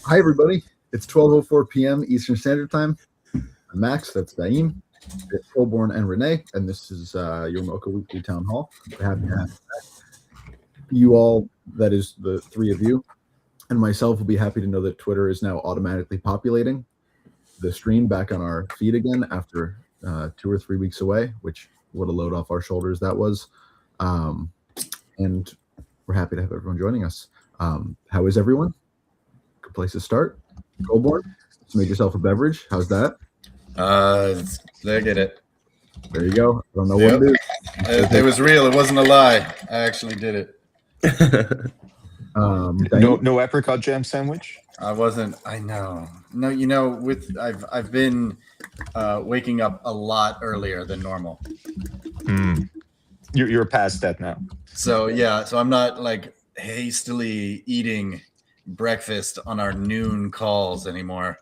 Hi, everybody. It's 12:04 p.m. Eastern Standard Time. I'm Max. That's Daim. It's Colborn and Renee, and this is your MOCA Weekly Town Hall. We're happy to have you all, that is the three of you, and myself will be happy to know that Twitter is now automatically populating the stream back on our feed again after 2 or 3 weeks away, which what a load off our shoulders that was. And we're happy to have everyone joining us. How is everyone? Good place to start. Colborn, just made yourself a beverage. How's that? I get it. There you go. I don't know what it is. It was real. It wasn't a lie. I actually did it. No apricot jam sandwich? I wasn't. I know. No, you know, I've been waking up a lot earlier than normal. You're past that now. So yeah. So I'm not like hastily eating breakfast on our noon calls anymore.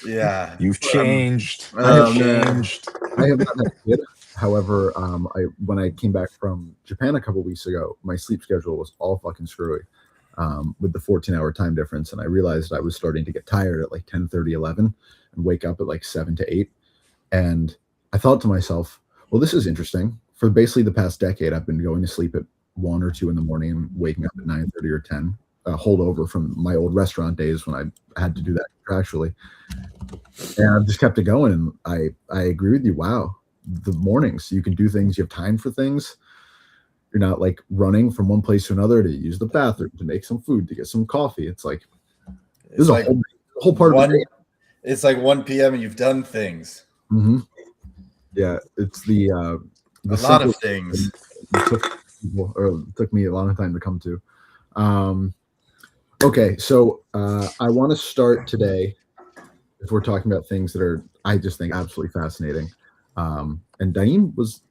Yeah, you've changed. I have not had a kid. However, when I came back from Japan a couple weeks ago, my sleep schedule was all fucking screwy with the 14-hour time difference, and I realized I was starting to get tired at like 10:30, 11, and wake up at like 7 to 8. And I thought to myself, well, this is interesting. For basically the past decade, I've been going to sleep at 1 or 2 in the morning and waking up at 9:30 or 10. Holdover from my old restaurant days when I had to do that contractually. And I've just kept it going. And I agree with you. Wow. The mornings, you can do things, you have time for things. You're not like running from one place to another to use the bathroom, to make some food, to get some coffee. It's like, this is like a whole part of the day. It's like 1 p.m. and you've done things. Mm-hmm. Yeah, it's the a lot of things. It took me a long time to come to. Okay, so I want to start today, if we're talking about things that are, I just think, absolutely fascinating. And Daim was,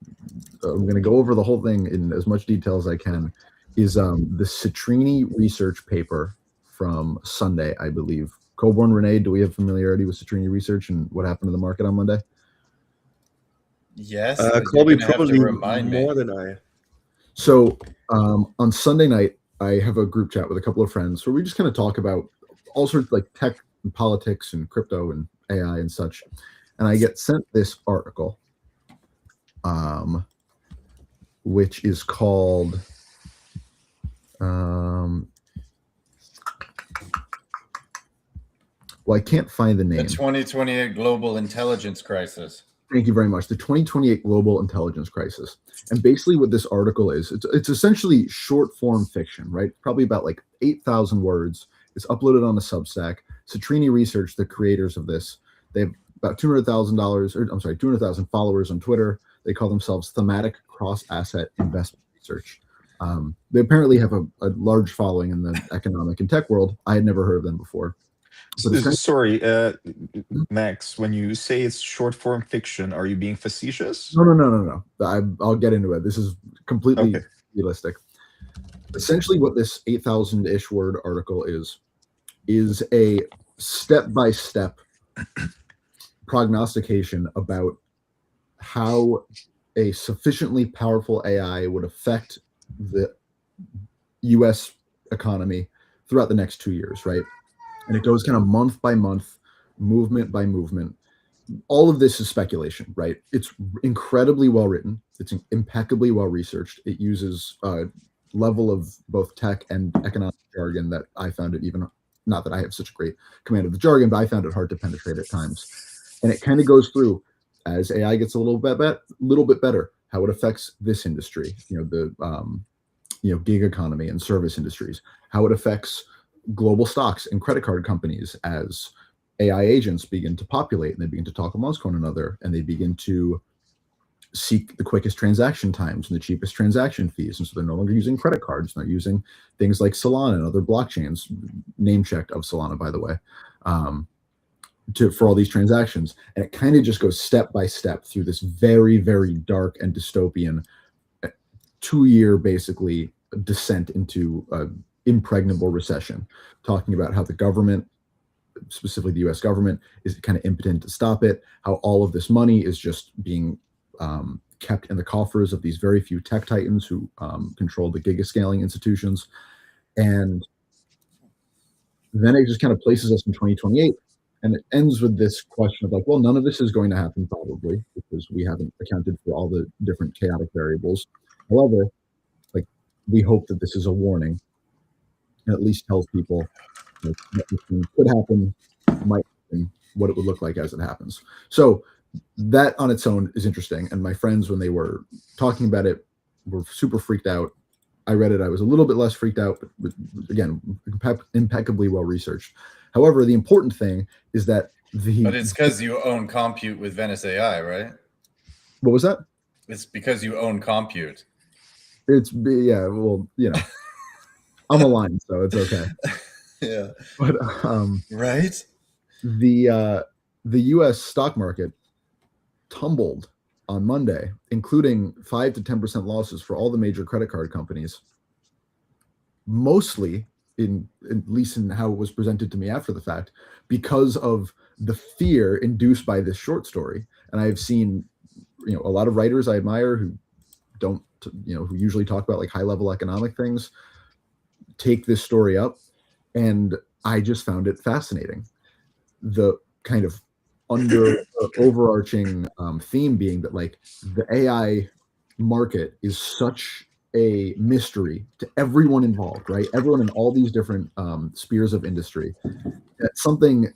I'm going to go over the whole thing in as much detail as I can, is the Citrini research paper from Sunday, I believe. Colborn, Renee, do we have familiarity with Citrini research and what happened to the market on Monday? Yes. Colby probably more than I. So on Sunday night, I have a group chat with a couple of friends where we just kind of talk about all sorts of like tech and politics and crypto and AI and such. And I get sent this article, which is called, well, I can't find the name. The 2028 Global Intelligence Crisis. Thank you very much. The 2028 Global Intelligence Crisis. And basically what this article is, it's essentially short form fiction, right? Probably about like 8,000 words. It's uploaded on a Substack. Citrini Research, the creators of this, they have about $200,000 followers on Twitter. They call themselves Thematic Cross-Asset Investment Research. They apparently have a large following in the economic and tech world. I had never heard of them before. Sorry, Max, when you say it's short form fiction, are you being facetious? No. I'll get into it. This is completely realistic. Essentially what this 8,000-ish word article is a step-by-step prognostication about how a sufficiently powerful AI would affect the U.S. economy throughout the next 2 years, right? And it goes kind of month by month, movement by movement. All of this is speculation, right? It's incredibly well written. It's impeccably well researched. It uses a level of both tech and economic jargon that I found it even, not that I have such a great command of the jargon, but I found it hard to penetrate at times. And it kind of goes through, as AI gets a little bit better, how it affects this industry, the gig economy and service industries, how it affects global stocks and credit card companies as AI agents begin to populate and they begin to talk amongst one another and they begin to seek the quickest transaction times and the cheapest transaction fees. And so they're no longer using credit cards. They're using things like Solana and other blockchains, name checked of Solana, by the way, for all these transactions. And it kind of just goes step by step through this very, very dark and dystopian 2-year basically descent into impregnable recession, talking about how the government, specifically the US government, is kind of impotent to stop it, how all of this money is just being kept in the coffers of these very few tech titans who control the gigascaling institutions. And then it just kind of places us in 2028. And it ends with this question of like, well, none of this is going to happen probably because we haven't accounted for all the different chaotic variables. However, like, we hope that this is a warning and at least tells people that this thing could happen, might happen, what it would look like as it happens. So that on its own is interesting. And my friends, when they were talking about it, were super freaked out. I read it. I was a little bit less freaked out, but again, impeccably well researched. However, the important thing is that But it's because you own compute with Venice AI, right? What was that? It's because you own compute. Yeah, well, you know, I'm aligned, so it's okay. Yeah. But right? The US stock market tumbled on Monday, including 5 to 10% losses for all the major credit card companies, mostly at least in how it was presented to me after the fact, because of the fear induced by this short story. And I've seen, a lot of writers I admire who don't, who usually talk about like high level economic things, take this story up. And I just found it fascinating. The kind of overarching theme being that like the AI market is such a mystery to everyone involved, right? Everyone in all these different spheres of industry. That something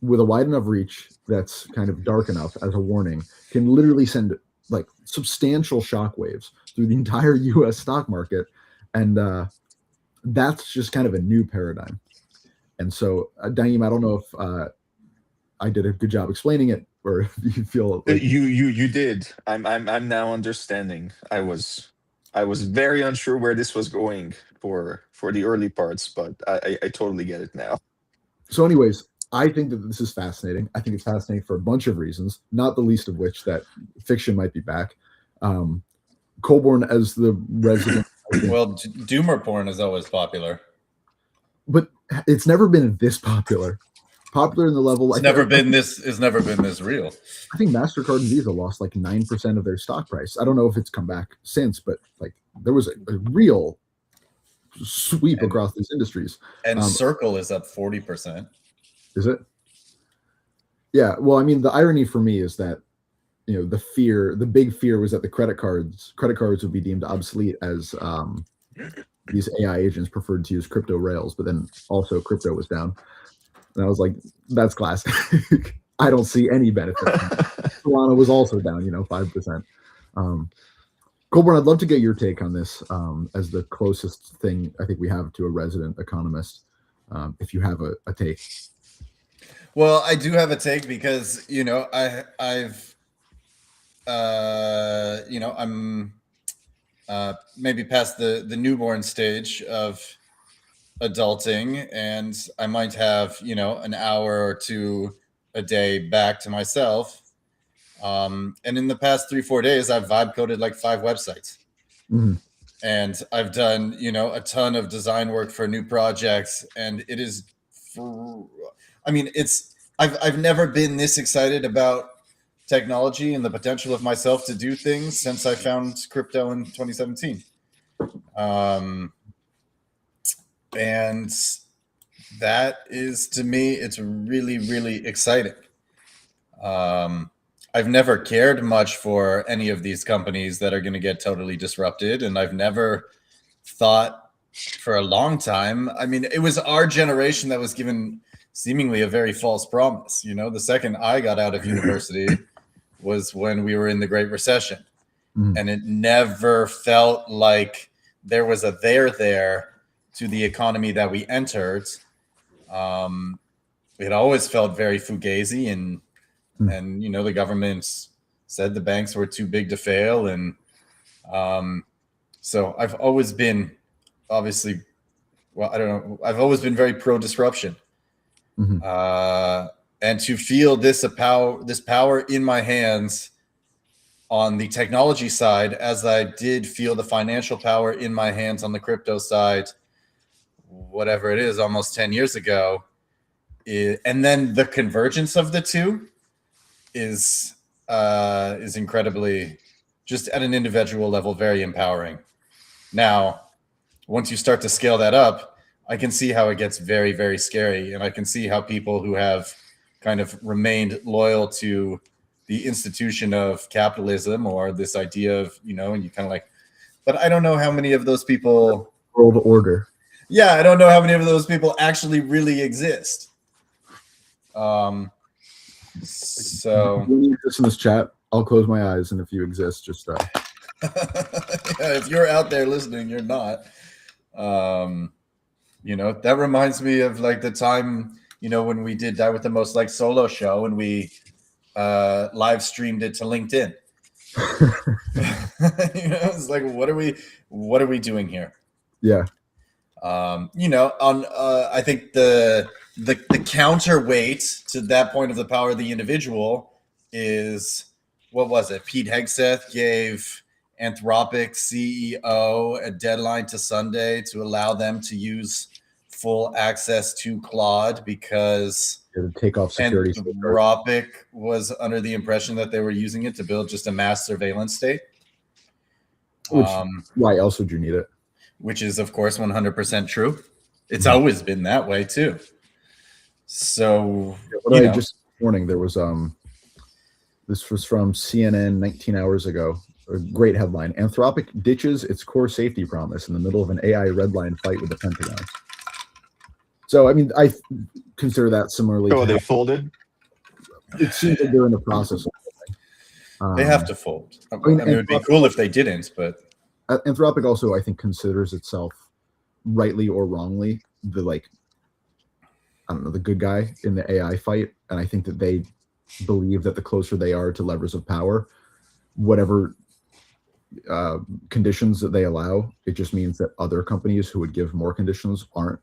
with a wide enough reach that's kind of dark enough as a warning can literally send like substantial shockwaves through the entire US stock market. And that's just kind of a new paradigm. And so, Daim, I don't know if I did a good job explaining it, or if you feel like... you did. I'm now understanding. I was very unsure where this was going for the early parts, but I totally get it now. So, anyways, I think that this is fascinating. I think it's fascinating for a bunch of reasons, not the least of which that fiction might be back. Colborn as the resident. Well, doomer porn is always popular, but it's never been this popular. Popular in the level. It's never been this real. I think MasterCard and Visa lost like 9% of their stock price. I don't know if it's come back since, but like there was a real sweep across these industries. And Circle is up 40%. Is it? Yeah. Well, I mean, the irony for me is that the big fear was that the credit cards would be deemed obsolete as these AI agents preferred to use crypto rails, but then also crypto was down. And I was like, that's classic. I don't see any benefit. Solana was also down, 5%. Colborn, I'd love to get your take on this as the closest thing I think we have to a resident economist, if you have a take. Well, I do have a take because, I'm maybe past the newborn stage of adulting, and I might have an hour or two a day back to myself, and in the past 3-4 days I've vibe coded like 5 websites. And I've done a ton of design work for new projects, and it is I've never been this excited about technology and the potential of myself to do things since I found crypto in 2017. And that is, to me, it's really, really exciting. I've never cared much for any of these companies that are going to get totally disrupted. And I've never thought for a long time. I mean, it was our generation that was given seemingly a very false promise. The second I got out of university was when we were in the Great Recession. And it never felt like there was a there to the economy that we entered. It always felt very fugazi, and the government said the banks were too big to fail. And so I've always been obviously, well, I don't know, I've always been very pro disruption. And to feel this power in my hands on the technology side, as I did feel the financial power in my hands on the crypto side, whatever it is, almost 10 years ago, and then the convergence of the two is incredibly, just at an individual level, very empowering. Now, once you start to scale that up, I can see how it gets very, very scary. And I can see how people who have kind of remained loyal to the institution of capitalism or this idea of, you know, and you kind of like, but I don't know how many of those people. World order. Yeah, I don't know how many of those people actually really exist. So. When you exist in this chat, I'll close my eyes. And if you exist, just. Yeah, if you're out there listening, you're not. You know, that reminds me of like the time, you know, when we did Die with the Most like solo show and we live streamed it to LinkedIn. You know, it's like, what are we doing here? Yeah. You know, on I think the counterweight to that point of the power of the individual is, what was it? Pete Hegseth gave Anthropic CEO a deadline to Sunday to allow them to use full access to Claude because to take off security. Anthropic was under the impression that they were using it to build just a mass surveillance state. Why else would you need it? Which is, of course, 100% true. It's always been that way too. So, just this morning there was this was from CNN 19 hours ago. A great headline: Anthropic ditches its core safety promise in the middle of an AI redline fight with the Pentagon. So, I mean, I consider that similarly. Oh, they folded? It seems like they're in the process of they have to fold. I mean, it would be cool if they didn't, but Anthropic also, I think, considers itself, rightly or wrongly, the the good guy in the AI fight. And I think that they believe that the closer they are to levers of power, whatever conditions that they allow, it just means that other companies who would give more conditions aren't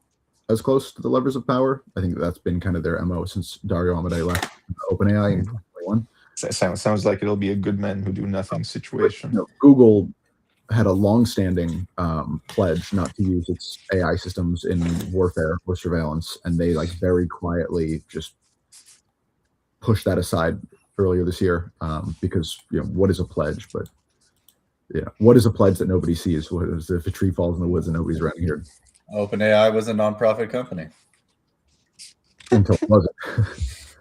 as close to the levers of power. I think that's been kind of their MO since Dario Amodei left OpenAI in 2021. Sounds like it'll be a good men who do nothing situation. Google had a long-standing pledge not to use its AI systems in warfare or surveillance, and they like very quietly just pushed that aside earlier this year because what is a pledge? But what is a pledge that nobody sees? What is if a tree falls in the woods and nobody's around here? OpenAI was a nonprofit company until it wasn't.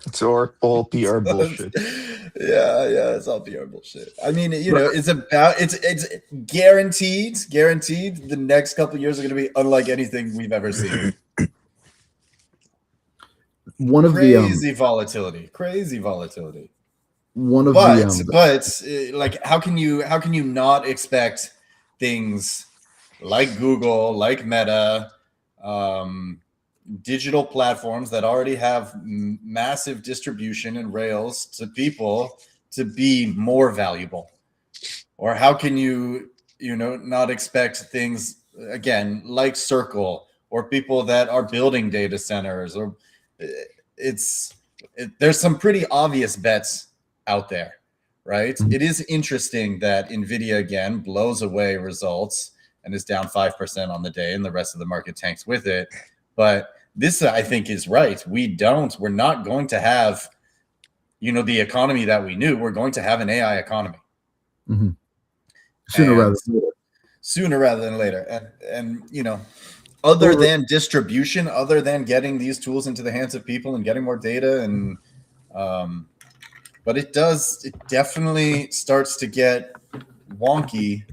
It's all PR bullshit. Yeah, it's all PR bullshit. I mean, it's guaranteed the next couple of years are going to be unlike anything we've ever seen. One of crazy volatility. But like, how can you not expect things like Google, like Meta, digital platforms that already have massive distribution and rails to people to be more valuable? Or how can you not expect things, again, like Circle or people that are building data centers? Or there's some pretty obvious bets out there, right? Mm-hmm. It is interesting that NVIDIA again blows away results and is down 5% on the day, and the rest of the market tanks with it. But this, I think, is right. We're not going to have, the economy that we knew. We're going to have an AI economy. Mm-hmm. Sooner rather than later. And other than distribution, other than getting these tools into the hands of people and getting more data, and but it definitely starts to get wonky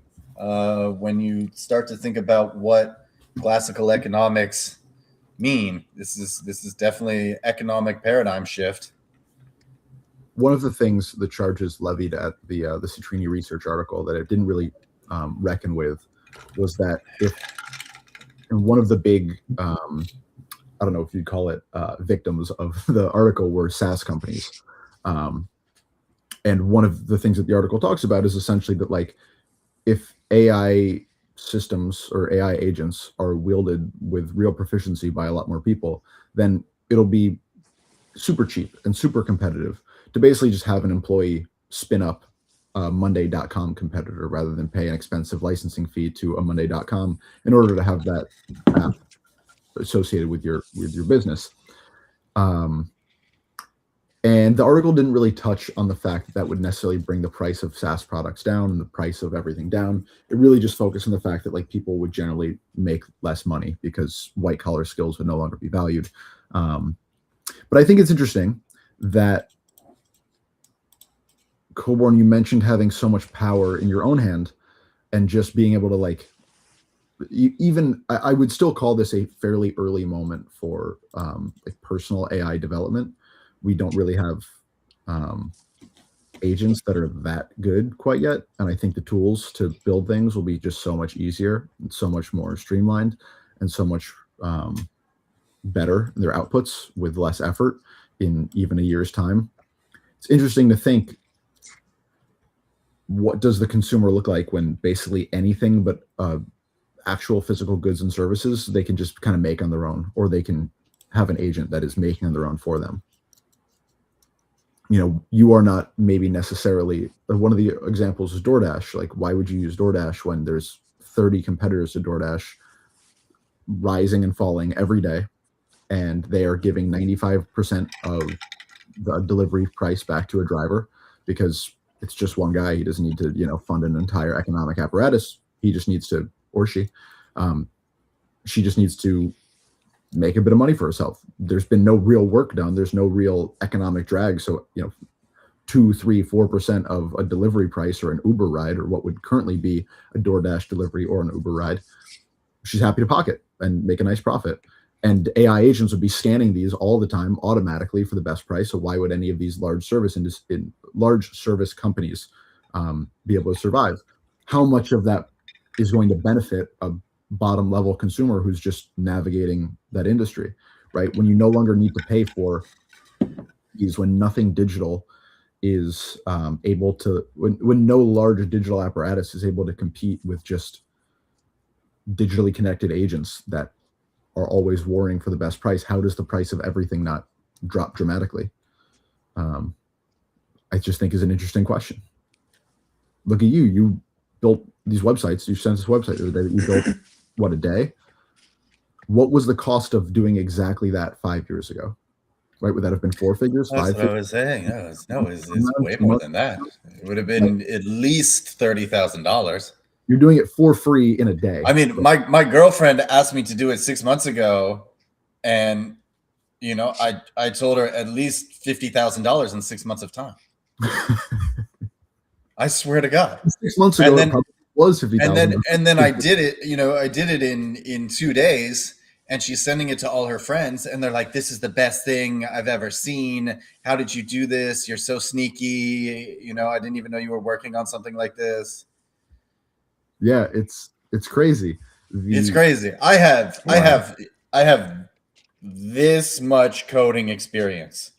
when you start to think about what classical economics mean. This is definitely economic paradigm shift. One of the things the charges levied at the Citrini research article that it didn't really reckon with was that and one of the big I don't know if you'd call it victims of the article were SaaS companies, And one of the things that the article talks about is essentially that, like, if AI systems or AI agents are wielded with real proficiency by a lot more people, then it'll be super cheap and super competitive to basically just have an employee spin up a Monday.com competitor rather than pay an expensive licensing fee to a Monday.com in order to have that app associated with your business. And the article didn't really touch on the fact that that would necessarily bring the price of SaaS products down and the price of everything down. It really just focused on the fact that, like, people would generally make less money because white collar skills would no longer be valued. But I think it's interesting that, Coborn, you mentioned having so much power in your own hand and just being able to, like, even I would still call this a fairly early moment for like personal AI development. We don't really have agents that are that good quite yet. And I think the tools to build things will be just so much easier and so much more streamlined and so much better in their outputs with less effort in even a year's time. It's interesting to think, what does the consumer look like when basically anything but actual physical goods and services they can just kind of make on their own, or they can have an agent that is making on their own for them. You know, you are not maybe necessarily, one of the examples is DoorDash. Like, why would you use DoorDash when there's 30 competitors to DoorDash rising and falling every day, and they are giving 95% of the delivery price back to a driver because it's just one guy. He doesn't need to, you know, fund an entire economic apparatus. He just needs to, or she just needs to make a bit of money for herself. There's been no real work done. There's no real economic drag. So, you know, 2, 3, 4% of a delivery price or an Uber ride, or what would currently be a DoorDash delivery or an Uber ride, she's happy to pocket and make a nice profit. And AI agents would be scanning these all the time automatically for the best price. So why would any of these large service companies be able to survive? How much of that is going to benefit a bottom level consumer who's just navigating that industry, right? When you no longer need to pay for these, when nothing digital is able to, when no large digital apparatus is able to compete with just digitally connected agents that are always warring for the best price, how does the price of everything not drop dramatically? I just think is an interesting question. Look at you. You built these websites. You sent this website the other day that you built, what, a day? What was the cost of doing exactly that 5 years ago? Right? Would that have been 4 figures? That's 5 what figures? I was saying. No, it's way more than that. It would have been at least $30,000. You're doing it for free in a day. I mean, my girlfriend asked me to do it 6 months ago, and you know, I told her at least $50,000 in 6 months of time. I swear to God. 6 months ago, it probably was $50,000. And then I did it. You know, I did it in 2 days, and she's sending it to all her friends, and they're like, "This is the best thing I've ever seen. How did you do this? You're so sneaky. You know, I didn't even know you were working on something like this." Yeah, it's crazy. It's crazy. I have this much coding experience.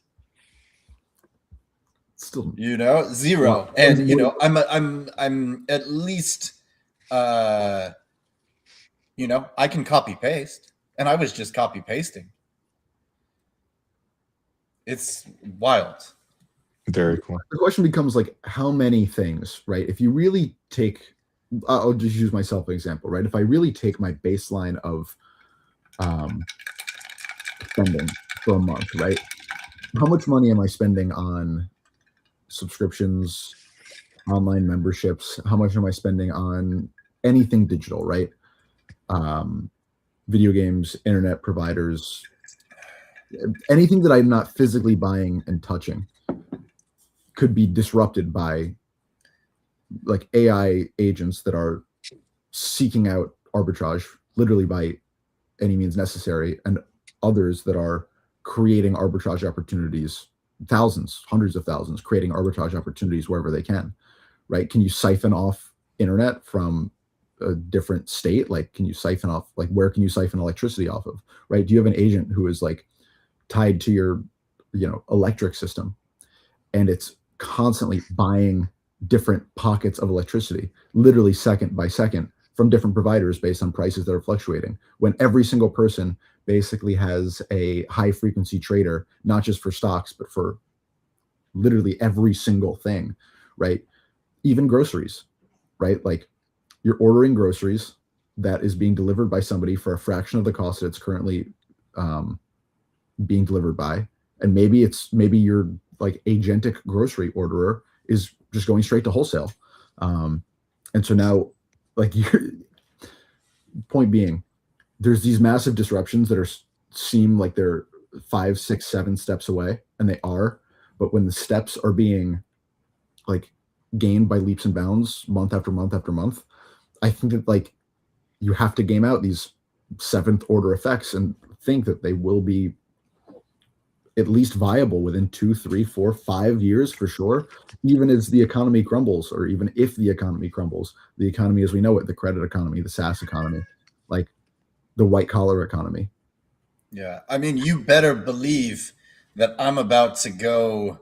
Still, you know, zero. Wow. And you know, I'm at least you know, I can copy paste, and I was just copy pasting. It's wild. Very cool. The question becomes, like, how many things, right? If you really take, I'll just use myself as an example, right? If I really take my baseline of spending for a month, right? How much money am I spending on subscriptions, online memberships? How much am I spending on anything digital, right? Video games, internet providers, anything that I'm not physically buying and touching could be disrupted by, like, AI agents that are seeking out arbitrage literally by any means necessary, and others that are creating arbitrage opportunities, thousands, hundreds of thousands, creating arbitrage opportunities wherever they can, right? Can you siphon off internet from a different state? Like, can you siphon off, like, where can you siphon electricity off of, right? Do you have an agent who is, like, tied to your, you know, electric system, and it's constantly buying different pockets of electricity, literally second by second, from different providers based on prices that are fluctuating, when every single person basically has a high frequency trader, not just for stocks, but for literally every single thing, right? Even groceries, right? Like, you're ordering groceries that is being delivered by somebody for a fraction of the cost that it's currently being delivered by. And maybe your like agentic grocery orderer is just going straight to wholesale. And so now, like, point being, there's these massive disruptions that seem like they're 5, 6, 7 steps away, and they are. But when the steps are being like gained by leaps and bounds month after month after month, I think that like you have to game out these 7th order effects and think that they will be at least viable within 2, 3, 4, 5 years for sure, even as the economy crumbles, or even if the economy crumbles, the economy as we know it, the credit economy, the SaaS economy, like the white collar economy. Yeah. I mean, you better believe that I'm about to go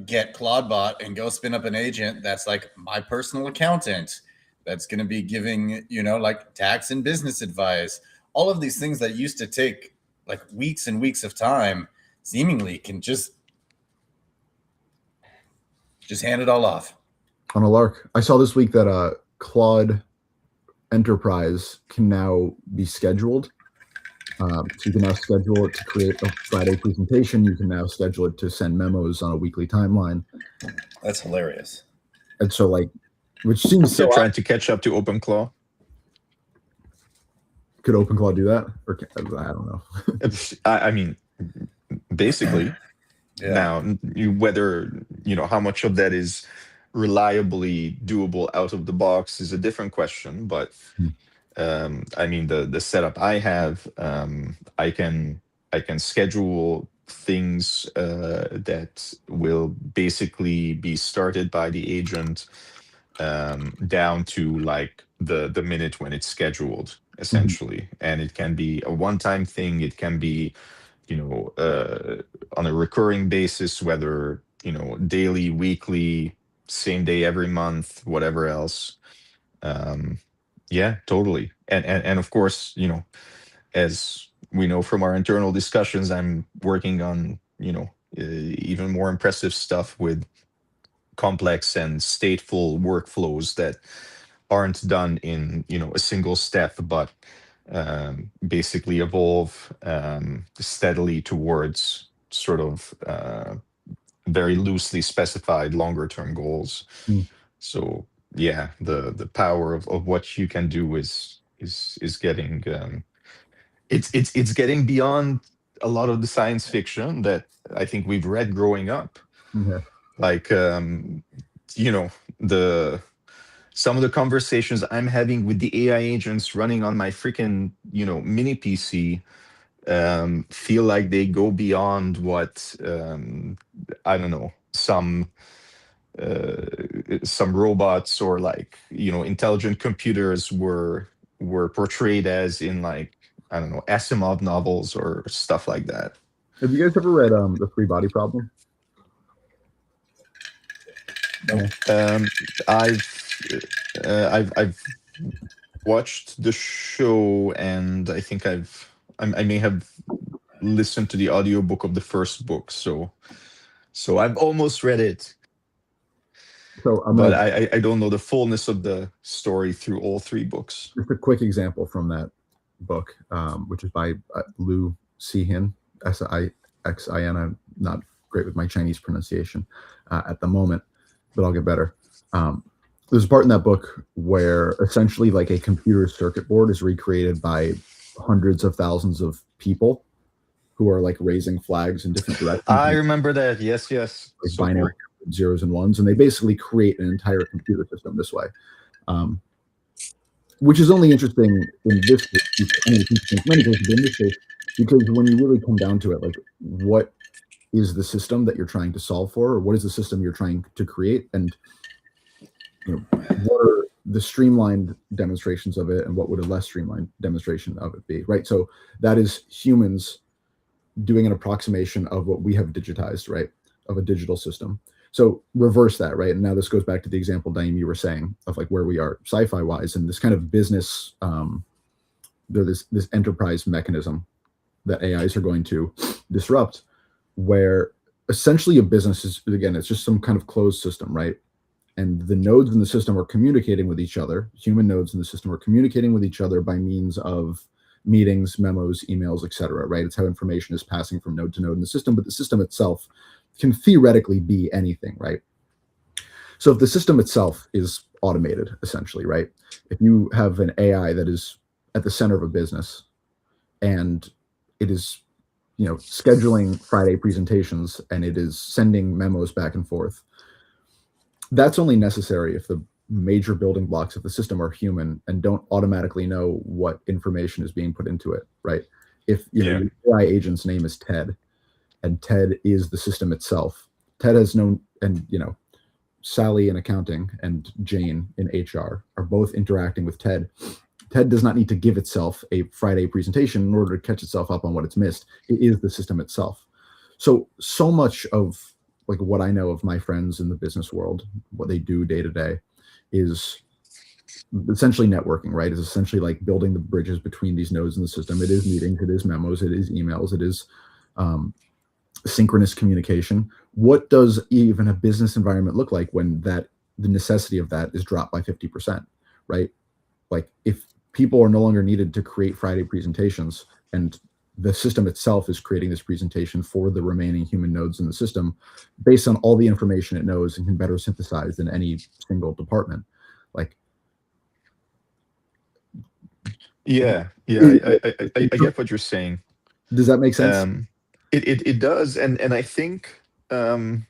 get Claudebot and go spin up an agent that's like my personal accountant, that's going to be giving, like tax and business advice. All of these things that used to take like weeks and weeks of time seemingly can just hand it all off on a lark. I saw this week that Claude Enterprise can now be scheduled. So you can now schedule it to create a Friday presentation. You can now schedule it to send memos on a weekly timeline. That's hilarious. And so, like, which seems so trying to catch up to OpenClaw. Could OpenClaw do that? Or I don't know. I mean, basically, now whether how much of that is reliably doable out of the box is a different question. But I mean, the setup I have, I can schedule things that will basically be started by the agent down to like the minute when it's scheduled, essentially. And it can be a one-time thing. It can be, on a recurring basis, whether, daily, weekly, same day every month, whatever else. Yeah, totally. And of course, as we know from our internal discussions, I'm working on, even more impressive stuff with complex and stateful workflows that aren't done in, a single step, but basically evolve steadily towards sort of very loosely specified longer term goals. So yeah, the power of what you can do is getting it's getting beyond a lot of the science fiction that I think we've read growing up. Like some of the conversations I'm having with the AI agents running on my freaking mini PC feel like they go beyond what I don't know, some robots or like intelligent computers were portrayed as in, like, I don't know, Asimov novels or stuff like that. Have you guys ever read The Three Body Problem? No. I've watched the show, and I think I may have listened to the audiobook of the first book, so I've almost read it. But I don't know the fullness of the story through all 3 books. Just a quick example from that book, which is by Liu Cixin, Sixin. I'm not great with my Chinese pronunciation at the moment, but I'll get better. There's a part in that book where essentially like a computer circuit board is recreated by hundreds of thousands of people who are like raising flags in different directions. I remember that. Yes. Like so binary zeros and ones, and they basically create an entire computer system this way, which is only interesting in this case, many cases, but in this case, because when you really come down to it, like, what is the system that you're trying to solve for, or what is the system you're trying to create, and what are the streamlined demonstrations of it, and what would a less streamlined demonstration of it be, right? So that is humans doing an approximation of what we have digitized, right, of a digital system. So reverse that, right? And now this goes back to the example, Daim, you were saying of like where we are sci-fi wise, and this kind of business, there's this enterprise mechanism that AIs are going to disrupt, where essentially a business is, again, it's just some kind of closed system, right? And the nodes in the system are communicating with each other. Human nodes in the system are communicating with each other by means of meetings, memos, emails, etc. Right? It's how information is passing from node to node in the system, but the system itself can theoretically be anything, right? So if the system itself is automated, essentially, right? If you have an AI that is at the center of a business and it is, scheduling Friday presentations and it is sending memos back and forth, that's only necessary if the major building blocks of the system are human and don't automatically know what information is being put into it, right? If your AI agent's name is Ted, and Ted is the system itself, Ted has no, and Sally in accounting and Jane in HR are both interacting with Ted. Ted does not need to give itself a Friday presentation in order to catch itself up on what it's missed. It is the system itself. So much of like what I know of my friends in the business world, what they do day to day, is essentially networking, right? Is essentially like building the bridges between these nodes in the system. It is meetings, it is memos, it is emails, it is synchronous communication. What does even a business environment look like when the necessity of that is dropped by 50%, right? Like if people are no longer needed to create Friday presentations and the system itself is creating this presentation for the remaining human nodes in the system based on all the information it knows and can better synthesize than any single department. Like, I get what you're saying. Does that make sense? It does, and I think the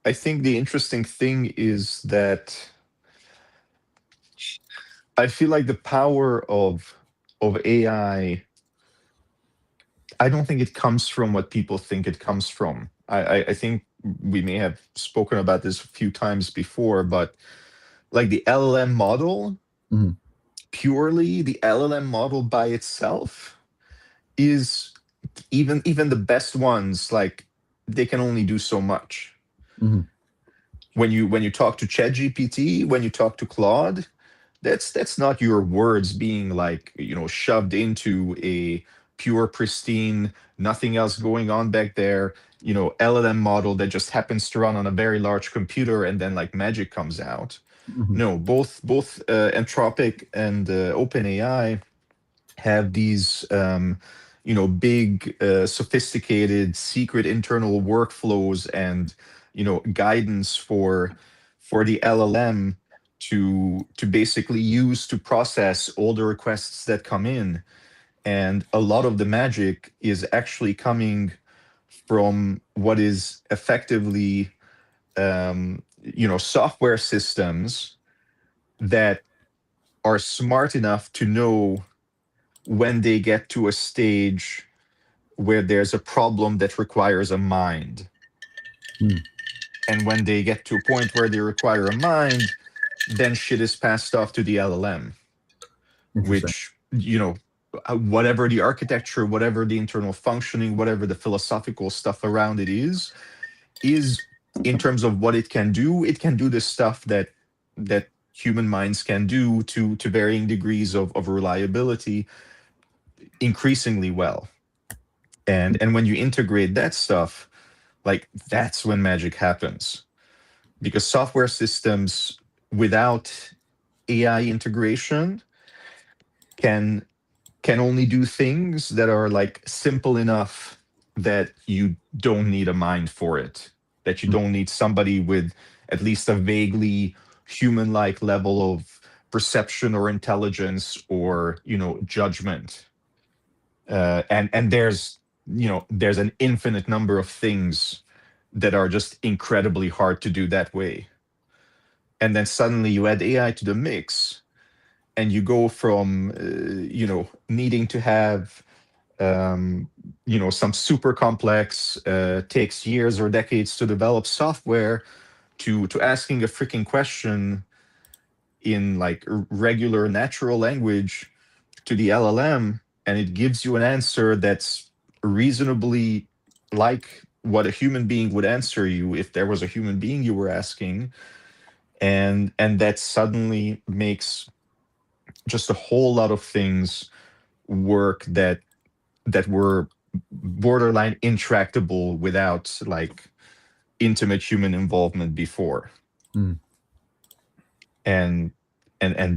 interesting thing is that I feel like the power of AI, I don't think it comes from what people think it comes from. I think we may have spoken about this a few times before, but like the LLM model, purely the LLM model by itself is even the best ones, like they can only do so much. When you talk to ChatGPT, when you talk to Claude, that's not your words being like shoved into a pure pristine, nothing else going on back there, LLM model that just happens to run on a very large computer and then like magic comes out. No, both Anthropic and OpenAI have these big sophisticated secret internal workflows and guidance for the LLM to basically use to process all the requests that come in. And a lot of the magic is actually coming from what is effectively software systems that are smart enough to know when they get to a stage where there's a problem that requires a mind. And when they get to a point where they require a mind, then shit is passed off to the LLM, which, whatever the architecture, whatever the internal functioning, whatever the philosophical stuff around it is in terms of what it can do the stuff that human minds can do to varying degrees of reliability increasingly well. And when you integrate that stuff, like that's when magic happens. Because software systems without AI integration can only do things that are like simple enough that you don't need a mind for it, that you don't need somebody with at least a vaguely human-like level of perception or intelligence or judgment. And there's an infinite number of things that are just incredibly hard to do that way. And then suddenly you add AI to the mix, and you go from needing to have some super complex, takes years or decades to develop software, to asking a freaking question in like regular natural language to the LLM, and it gives you an answer that's reasonably like what a human being would answer you if there was a human being you were asking, and that suddenly makes just a whole lot of things work that were borderline intractable without like intimate human involvement before. Mm. And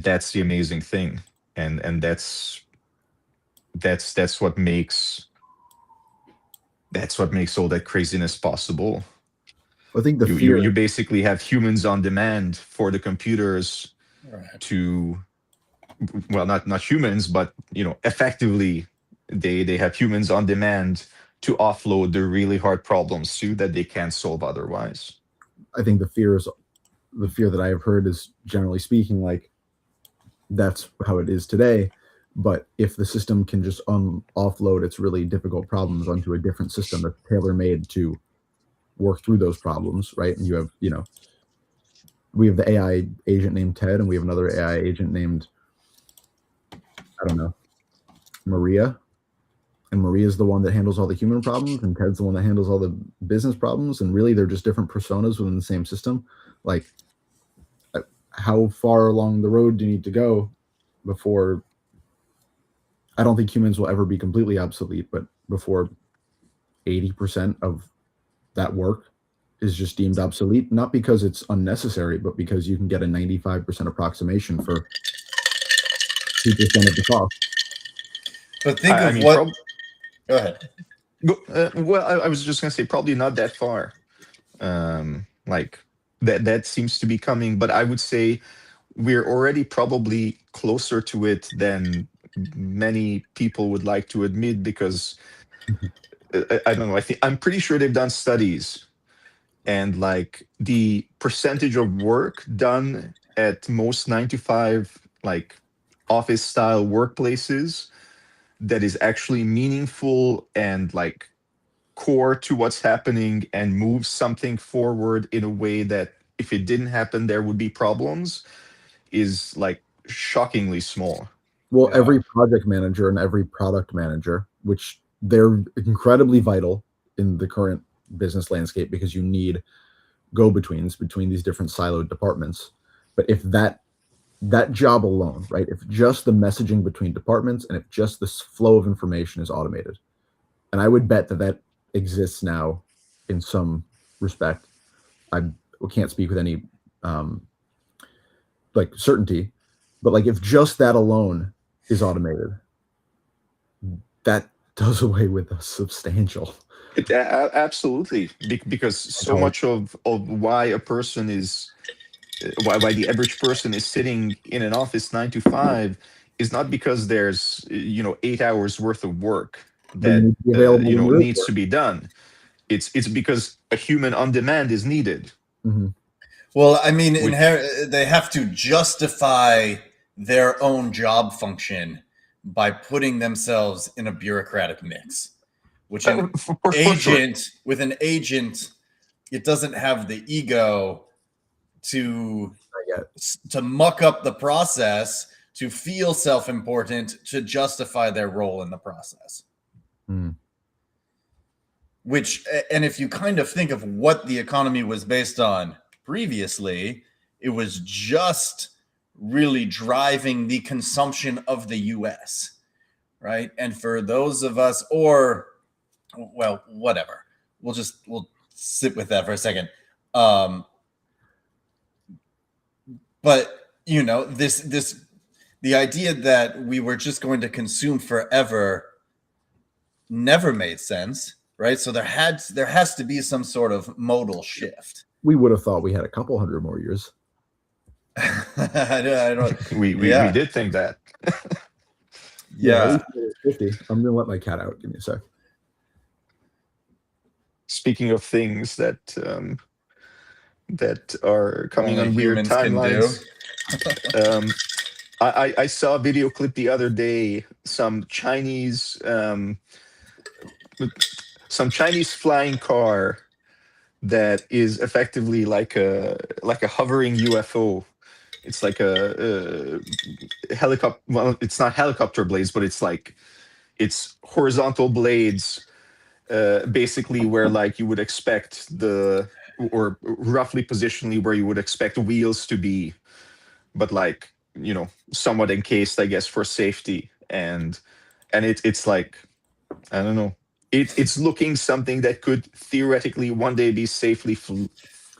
that's the amazing thing, and that's what makes all that craziness possible. I think the you fear. you basically have humans on demand for the computers Right. to, well, not humans, but effectively they have humans on demand to offload the really hard problems too that they can't solve otherwise. I think the fear that I have heard is, generally speaking, like that's how it is today. But if the system can just offload its really difficult problems onto a different system that's tailor-made to work through those problems, right? And you have, we have the AI agent named Ted, and we have another AI agent named, I don't know, Maria. And Maria's the one that handles all the human problems, and Ted's the one that handles all the business problems. And really, they're just different personas within the same system. Like, how far along the road do you need to go before? I don't think humans will ever be completely obsolete, but before 80% of that work is just deemed obsolete, not because it's unnecessary, but because you can get a 95% approximation for 2% of the cost. But think of what. Go ahead. Well, I was just gonna say probably not that far. Like that seems to be coming, but I would say we're already probably closer to it than many people would like to admit, because I don't know. I'm pretty sure they've done studies, and like the percentage of work done at most 9 to 5 like office style workplaces that is actually meaningful and like core to what's happening and moves something forward in a way that if it didn't happen there would be problems, is like shockingly small. Well, every project manager and every product manager, which they're incredibly vital in the current business landscape because you need go-betweens between these different siloed departments. But if that job alone, right, if just the messaging between departments and if just this flow of information is automated, and I would bet that exists now in some respect. I can't speak with any like certainty, but like if just that alone is automated, that does away with a substantial. Absolutely, because so much of why a person is why the average person is sitting in an office 9 to 5 is not because there's 8 hours worth of work that needs to be done. It's because a human on demand is needed. Mm-hmm. Well, I mean, they have to justify their own job function by putting themselves in a bureaucratic mix, which with an agent, it doesn't have the ego to muck up the process, to feel self-important, to justify their role in the process. Mm. Which, and if you kind of think of what the economy was based on previously, it was just really driving the consumption of the US, right? And for those of us, or, well, whatever, we'll sit with that for a second. But the idea that we were just going to consume forever never made sense, right? So there has to be some sort of modal shift. We would have thought we had a couple hundred more years. I don't. We did think that. Yeah. 50. I'm gonna let my cat out. Give me a sec. Speaking of things that are coming on weird timelines, I saw a video clip the other day. Some Chinese flying car that is effectively like a hovering UFO. It's like a helicopter. Well, it's not helicopter blades, but it's horizontal blades basically where like you would expect or roughly positionally where you would expect wheels to be, but like, somewhat encased, I guess, for safety. And it's like, I don't know. It's looking something that could theoretically one day be safely Well,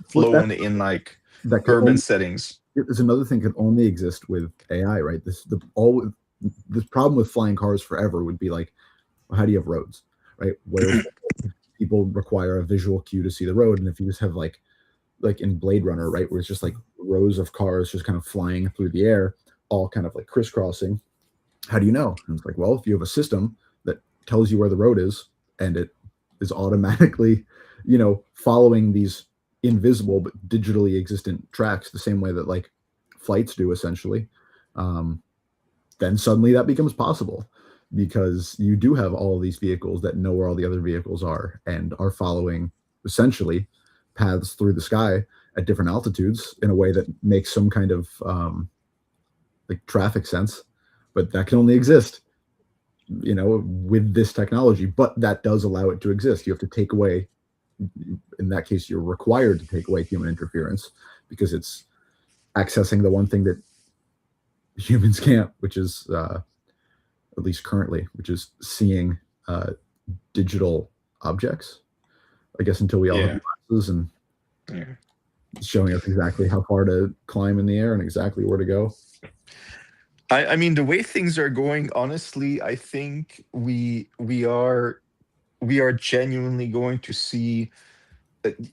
flown in like that could urban settings. There's another thing could only exist with AI, right? This problem with flying cars forever would be like, well, how do you have roads, right? Where people require a visual cue to see the road, and if you just have like in Blade Runner, right, where it's just like rows of cars just kind of flying through the air, all kind of like crisscrossing. How do you know? And it's like, well, if you have a system that tells you where the road is and it is automatically, following these invisible but digitally existent tracks the same way that like flights do essentially, then suddenly that becomes possible because you do have all of these vehicles that know where all the other vehicles are and are following essentially paths through the sky at different altitudes in a way that makes some kind of like traffic sense, but that can only exist with this technology. But that does allow it to exist. You have to take away, in that case you're required to take away human interference because it's accessing the one thing that humans can't, which is at least currently, which is seeing digital objects, I guess, until we all have glasses and showing us exactly how far to climb in the air and exactly where to go. I mean, the way things are going, honestly, I think we are genuinely going to see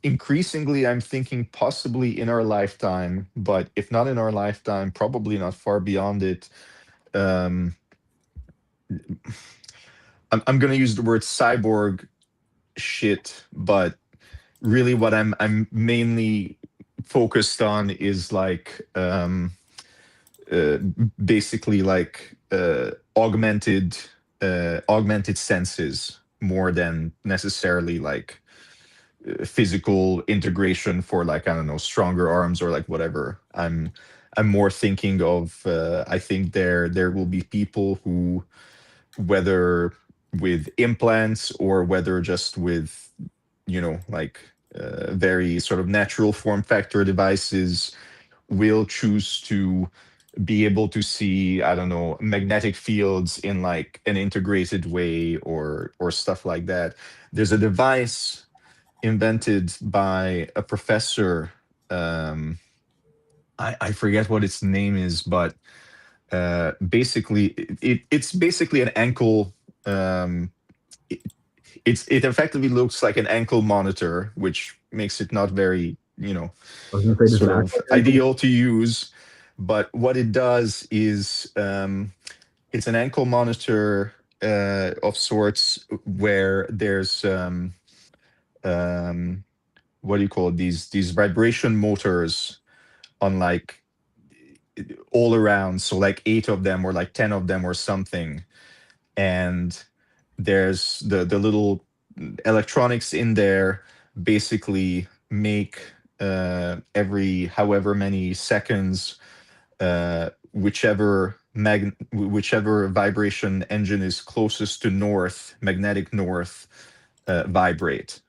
increasingly. I'm thinking possibly in our lifetime, but if not in our lifetime, probably not far beyond it. I'm going to use the word cyborg shit, but really what I'm mainly focused on is like basically like augmented senses more than necessarily like physical integration for like, I don't know, stronger arms or like whatever. I'm more thinking of I think there will be people who, whether with implants or whether just with like very sort of natural form factor devices, will choose to be able to see, I don't know, magnetic fields in like an integrated way or stuff like that. There's a device invented by a professor. I forget what its name is, but basically it's basically an ankle. It, it effectively looks like an ankle monitor, which makes it not very sort of ideal to use. But what it does is it's an ankle monitor of sorts where there's what do you call it? These vibration motors on like all around, so like 8 of them or like 10 of them or something, and there's the little electronics in there basically make every however many seconds whichever vibration engine is closest to north, magnetic north, vibrate.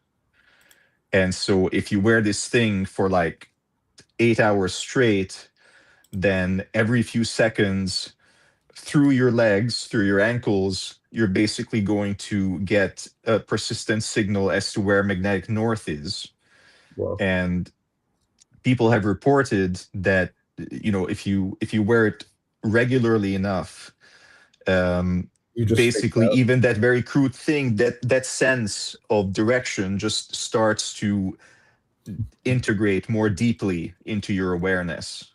And so if you wear this thing for like 8 hours straight, then every few seconds through your legs, through your ankles, you're basically going to get a persistent signal as to where magnetic north is. Wow. And people have reported that if you wear it regularly enough, basically even that very crude thing, that sense of direction just starts to integrate more deeply into your awareness.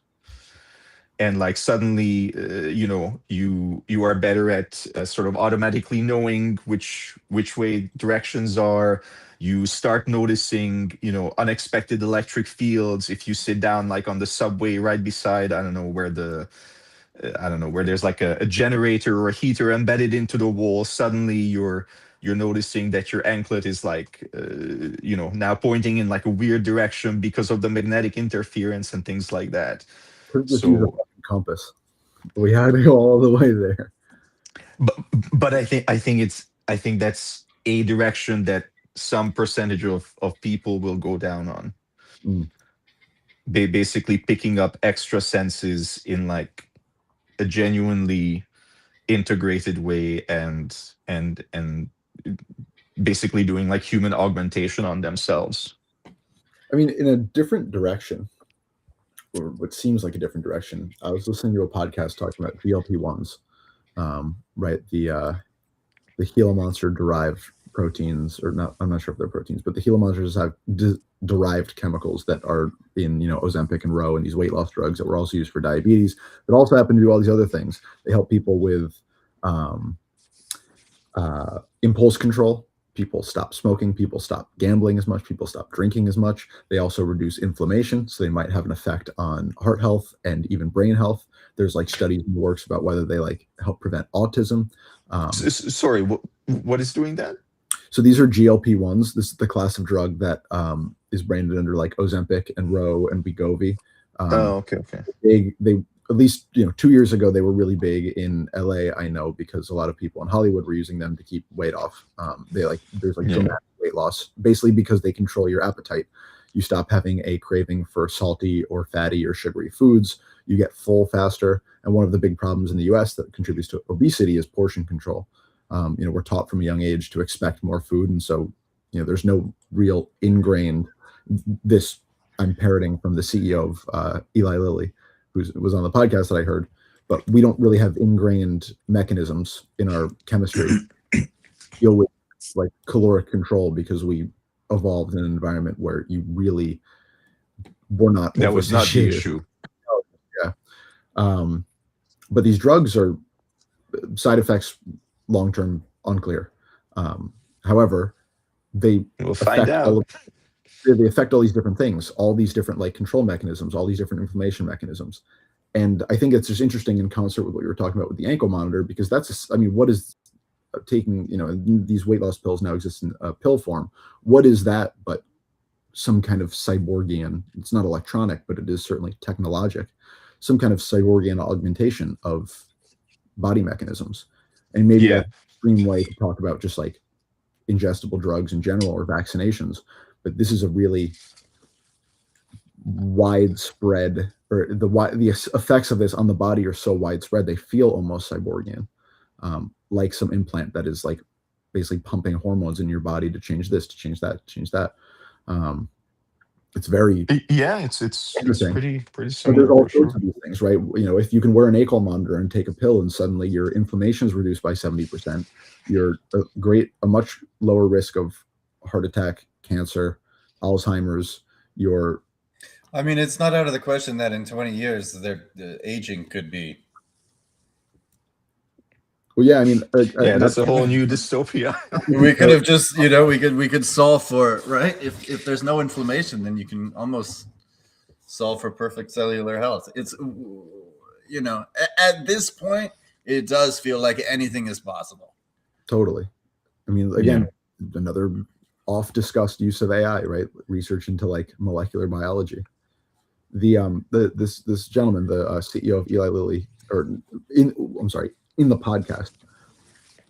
And like suddenly, you are better at sort of automatically knowing which way directions are. You start noticing, unexpected electric fields if you sit down like on the subway right beside, I don't know where there's like a generator or a heater embedded into the wall. Suddenly you're noticing that your anklet is like, now pointing in like a weird direction because of the magnetic interference and things like that. Just use a fucking compass. We had to go all the way there. But I think that's a direction that some percentage of people will go down on. Basically picking up extra senses in like a genuinely integrated way, and basically doing like human augmentation on themselves. I mean, in a different direction, or what seems like a different direction. I was listening to a podcast talking about GLP-1s, right? The Gila monster derived proteins, or not, I'm not sure if they're proteins, but the Gila monsters have derived chemicals that are in, Ozempic and Roe and these weight loss drugs that were also used for diabetes, but also happen to do all these other things. They help people with impulse control. People stop smoking, people stop gambling as much, people stop drinking as much. They also reduce inflammation, so they might have an effect on heart health and even brain health. There's like studies in the works about whether they like help prevent autism. Sorry, what is doing that? So these are GLP-1s. This is the class of drug that is branded under like Ozempic and Roe and Wegovy. Okay. They at least 2 years ago they were really big in LA. I know because a lot of people in Hollywood were using them to keep weight off. There's dramatic weight loss, basically because they control your appetite. You stop having a craving for salty or fatty or sugary foods. You get full faster. And one of the big problems in the U.S. that contributes to obesity is portion control. We're taught from a young age to expect more food, and so there's no real ingrained. This I'm parroting from the CEO of Eli Lilly, who was on the podcast that I heard, but we don't really have ingrained mechanisms in our chemistry to deal with like caloric control because we evolved in an environment where you really were not. That was not the issue. Yeah. But these drugs are side effects long-term unclear. However, they affect they affect all these different things, all these different like control mechanisms, all these different inflammation mechanisms. And I think it's just interesting in concert with what you were talking about with the ankle monitor, because what is taking, these weight loss pills now exist in pill form. What is that but some kind of cyborgian, it's not electronic, but it is certainly technologic, some kind of cyborgian augmentation of body mechanisms. And maybe that's an extreme way to talk about just like ingestible drugs in general or vaccinations. But this is a really widespread, or the effects of this on the body are so widespread, they feel almost cyborgian, like some implant that is like basically pumping hormones in your body to change this, to change that, to change that. It's very it's pretty But similar. there's all sorts of these things, right? If you can wear an ankle monitor and take a pill, and suddenly your inflammation is reduced by 70%, you're a much lower risk of heart attack, cancer, Alzheimer's. It's not out of the question that in 20 years the aging could be. Well, yeah, that's a whole new dystopia. We could have just, we could solve for, right? If there's no inflammation, then you can almost solve for perfect cellular health. It's, at this point, it does feel like anything is possible. Totally. Again, another oft-discussed use of AI, right? Research into like molecular biology. This gentleman, the CEO of Eli Lilly, in the podcast,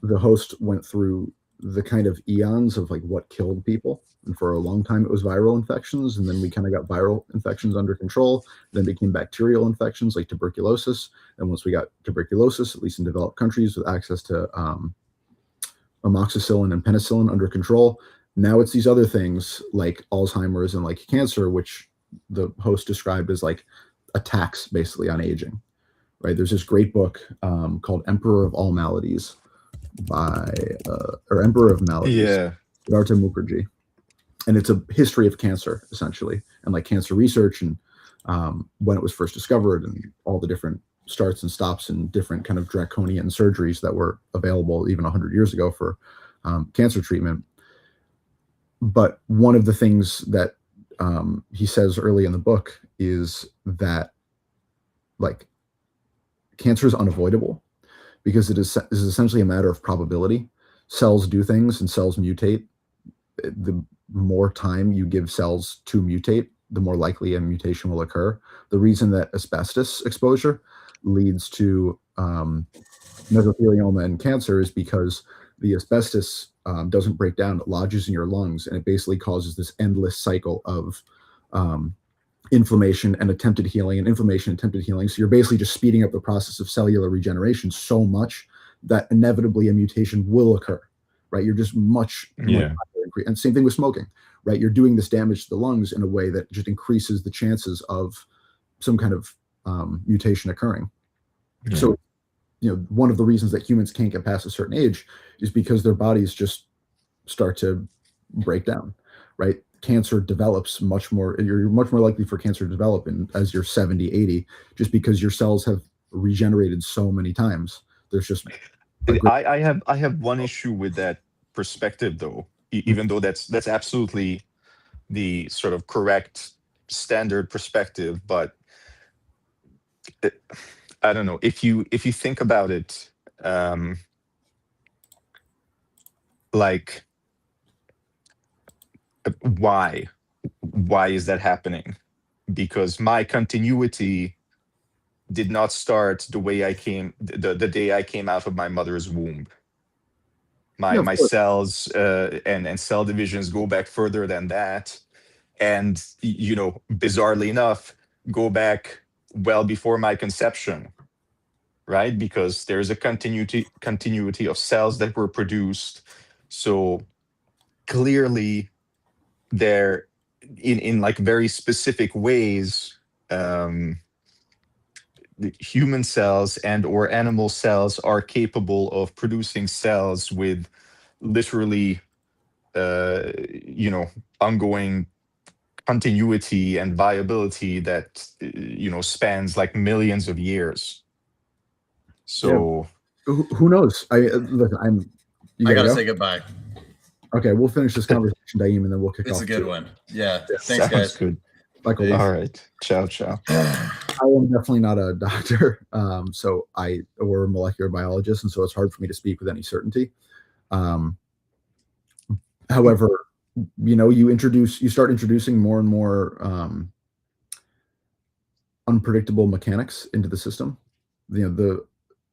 the host went through the kind of eons of like what killed people. And for a long time, it was viral infections. And then we kind of got viral infections under control. Then became bacterial infections like tuberculosis. And once we got tuberculosis, at least in developed countries with access to amoxicillin and penicillin under control, now it's these other things like Alzheimer's and like cancer, which the host described as like attacks basically on aging. Right, there's this great book called "Emperor of All Maladies" or "Emperor of Maladies," Siddhartha Mukherjee, and it's a history of cancer essentially, and like cancer research and when it was first discovered, and all the different starts and stops and different kind of draconian surgeries that were available even 100 years ago for cancer treatment. But one of the things that he says early in the book is that like cancer is unavoidable because it is essentially a matter of probability. Cells do things and cells mutate. The more time you give cells to mutate, the more likely a mutation will occur. The reason that asbestos exposure leads to mesothelioma and cancer is because the asbestos doesn't break down, it lodges in your lungs, and it basically causes this endless cycle of inflammation and attempted healing, and inflammation, attempted healing. So you're basically just speeding up the process of cellular regeneration so much that inevitably a mutation will occur, right? You're just much and same thing with smoking, right? You're doing this damage to the lungs in a way that just increases the chances of some kind of mutation occurring. Yeah. So, one of the reasons that humans can't get past a certain age is because their bodies just start to break down, right? Cancer develops much more, you're much more likely for cancer to develop as you're 70, 80, just because your cells have regenerated so many times. There's just I have one issue with that perspective, though, even though that's absolutely the sort of correct standard perspective, but I don't know, if you think about it, like, why is that happening? Because my continuity did not start the way I came the day I came out of my mother's womb. My cells and cell divisions go back further than that, and bizarrely enough, go back well before my conception, right? Because there's a continuity of cells that were produced. So clearly, they're in like very specific ways. The human cells and or animal cells are capable of producing cells with literally ongoing continuity and viability that spans like millions of years. So who knows? Look, I gotta say goodbye. Okay, we'll finish this conversation, Daim, and then we'll kick off. It's a good one. Yeah. Thanks, sounds guys. Good. Michael, all right. Ciao. I am definitely not a doctor, or a molecular biologist, and so it's hard for me to speak with any certainty. However, you start introducing more and more unpredictable mechanics into the system. The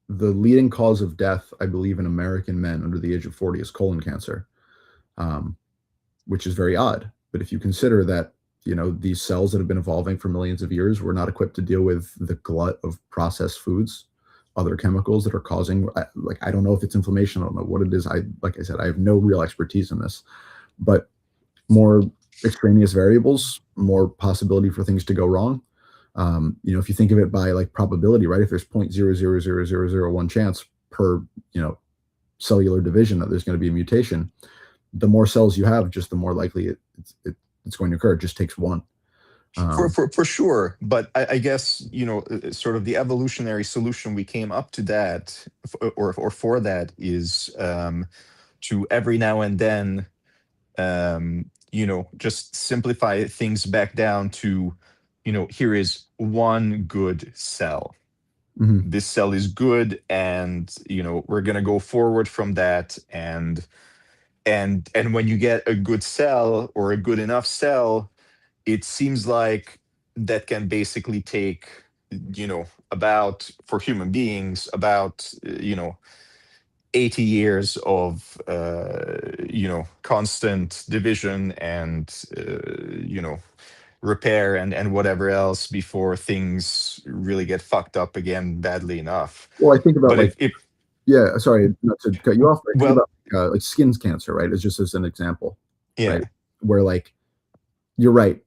leading cause of death, I believe, in American men under the age of 40 is colon cancer, which is very odd. But if you consider that these cells that have been evolving for millions of years were not equipped to deal with the glut of processed foods, other chemicals that are causing, I don't know if it's inflammation. I don't know what it is. Like I said, I have no real expertise in this, but more extraneous variables, more possibility for things to go wrong. If you think of it by like probability, right? If there's 0.000001 chance per, cellular division that there's going to be a mutation, the more cells you have, just the more likely it's going to occur. It just takes one. For sure. But I guess, sort of the evolutionary solution we came up to that, or for that, is to every now and then, just simplify things back down to, here is one good cell. Mm-hmm. This cell is good, and we're gonna go forward from that. And when you get a good cell or a good enough cell, it seems like that can basically take, about, for human beings, about 80 years of constant division and repair and whatever else before things really get fucked up again badly enough. Well, I think about yeah, sorry not to cut you off, but I think well, about like skin cancer, right? It's just as an example. Yeah. Right? Where you're right,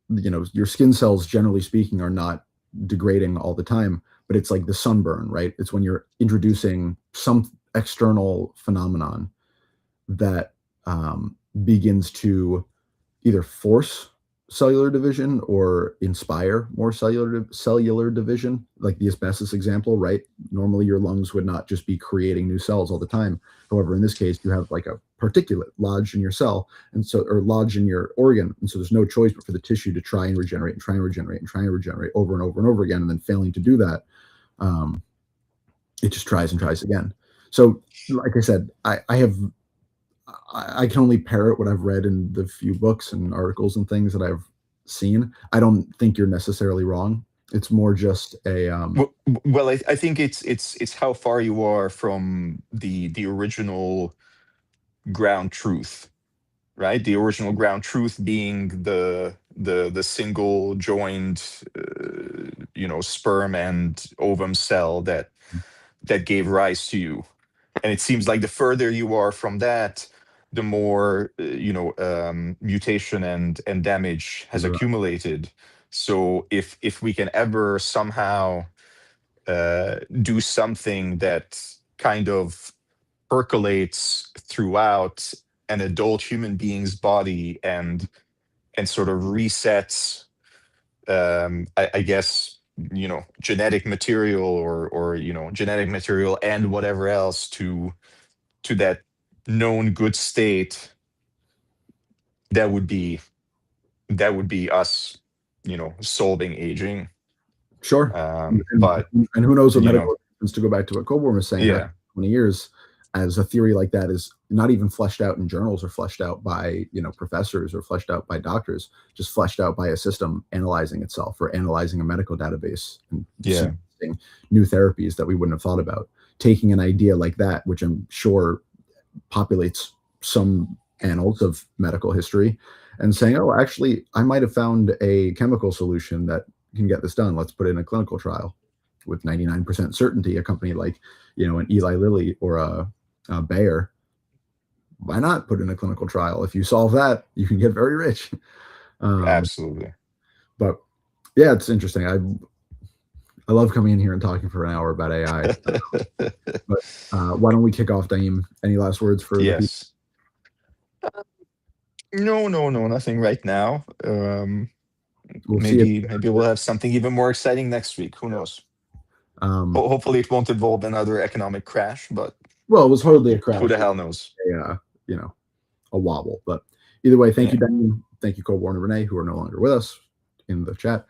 your skin cells, generally speaking, are not degrading all the time, but it's like the sunburn, right? It's when you're introducing some external phenomenon that begins to either force cellular division or inspire more cellular division, like the asbestos example, right? Normally your lungs would not just be creating new cells all the time. However, in this case, you have like a particulate lodged in your cell, or lodged in your organ, and so there's no choice but for the tissue to try and regenerate over and over and over again, and then failing to do that, it just tries and tries again. So, like I said, I can only parrot what I've read in the few books and articles and things that I've seen. I don't think you're necessarily wrong. It's more just a well, I think it's how far you are from the original ground truth, right? The original ground truth being the single joined, sperm and ovum cell that gave rise to you. And it seems like the further you are from that, the more mutation and damage has accumulated. So if we can ever somehow do something that kind of percolates throughout an adult human being's body and sort of resets, I guess, genetic material or genetic material and whatever else to that known good state, that would be us, solving aging. Sure. But and who knows what you medical evidence, to go back to what Coburn was saying, Yeah. 20 years, as a theory like that is not even fleshed out in journals or fleshed out by professors or fleshed out by doctors, just fleshed out by a system analyzing itself or analyzing a medical database and suggesting new therapies that we wouldn't have thought about. Taking an idea like that, which I'm sure populates some annals of medical history, and saying, oh, actually, I might have found a chemical solution that can get this done. Let's put it in a clinical trial with 99% certainty. A company like, an Eli Lilly or a Bayer, why not put in a clinical trial? If you solve that, you can get very rich. Absolutely. But yeah, it's interesting. I love coming in here and talking for an hour about AI. But why don't we kick off, Daim? Any last words for Yes. No, nothing right now. Maybe we'll have something even more exciting next week. Who knows? Hopefully it won't involve another economic crash, but well, it was hardly a crash. Who the hell knows? A wobble. But either way, thank you, Daim. Thank you, Coburn and Renee, who are no longer with us in the chat.